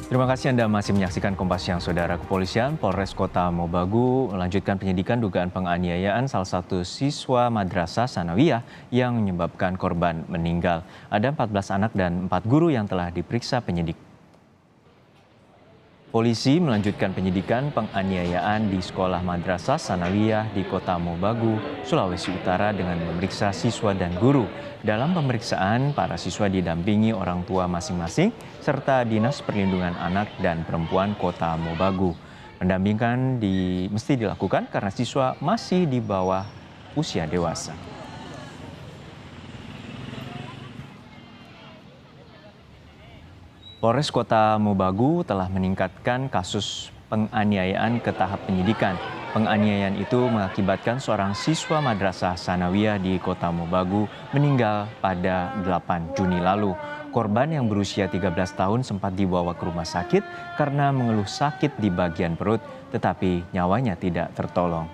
Terima kasih Anda masih menyaksikan Kompas Siang, Saudara. Kepolisian Polres Kota Mobagu melanjutkan penyidikan dugaan penganiayaan salah satu siswa Madrasah Sanawiyah yang menyebabkan korban meninggal. Ada 14 anak dan 4 guru yang telah diperiksa penyidik. Polisi melanjutkan penyidikan penganiayaan di sekolah Madrasah Sanawiyah di Kota Mobagu, Sulawesi Utara dengan memeriksa siswa dan guru. Dalam pemeriksaan, para siswa didampingi orang tua masing-masing serta Dinas Perlindungan Anak dan Perempuan Kota Mobagu. Pendampingan mesti dilakukan karena siswa masih di bawah usia dewasa. Polres Kota Mobagu telah meningkatkan kasus penganiayaan ke tahap penyidikan. Penganiayaan itu mengakibatkan seorang siswa Madrasah Sanawiyah di Kota Mobagu meninggal pada 8 Juni lalu. Korban yang berusia 13 tahun sempat dibawa ke rumah sakit karena mengeluh sakit di bagian perut, tetapi nyawanya tidak tertolong.